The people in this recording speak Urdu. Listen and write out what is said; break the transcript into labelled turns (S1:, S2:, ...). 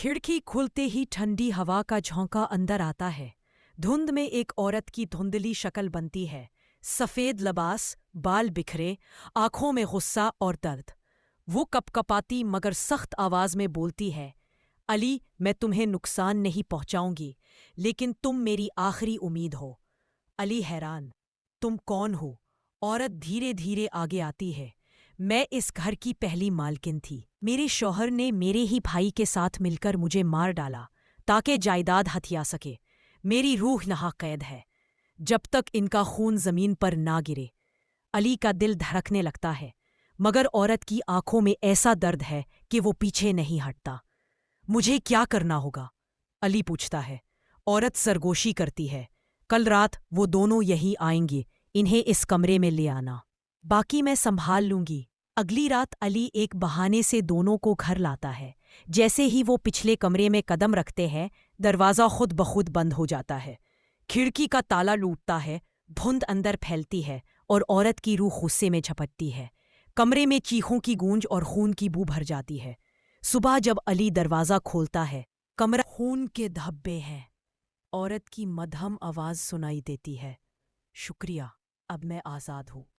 S1: کھڑکی کھلتے ہی ٹھنڈی ہوا کا جھونکا اندر آتا ہے۔ دھند میں ایک عورت کی دھندلی شکل بنتی ہے، سفید لباس، بال بکھرے، آنکھوں میں غصہ اور درد۔ وہ کپ کپاتی مگر سخت آواز میں بولتی ہے، علی، میں تمہیں نقصان نہیں پہنچاؤں گی، لیکن تم میری آخری امید ہو۔ علی حیران، تم کون ہو؟ عورت دھیرے دھیرے آگے آتی ہے، میں اس گھر کی پہلی مالکن تھی۔ میرے شوہر نے میرے ہی بھائی کے ساتھ مل کر مجھے مار ڈالا تاکہ جائیداد ہتھیا سکے۔ میری روح یہاں قید ہے جب تک ان کا خون زمین پر نہ گرے۔ علی کا دل دھڑکنے لگتا ہے، مگر عورت کی آنکھوں میں ایسا درد ہے کہ وہ پیچھے نہیں ہٹتا۔ مجھے کیا کرنا ہوگا؟ علی پوچھتا ہے۔ عورت سرگوشی کرتی ہے، کل رات وہ دونوں یہیں آئیں گے، انہیں اس کمرے میں لے آنا، باقی میں سنبھال لوں گی۔ اگلی رات علی ایک بہانے سے دونوں کو گھر لاتا ہے۔ جیسے ہی وہ پچھلے کمرے میں قدم رکھتے ہیں، دروازہ خود بخود بند ہو جاتا ہے۔ کھڑکی کا تالا ٹوٹتا ہے، دھند اندر پھیلتی ہے اور عورت کی روح غصے میں جھپٹتی ہے۔ کمرے میں چیخوں کی گونج اور خون کی بو بھر جاتی ہے۔ صبح جب علی دروازہ کھولتا ہے، کمرہ خون کے دھبے ہیں۔ عورت کی مدھم آواز سنائی دیتی ہے، شکریہ، اب میں آزاد ہوں۔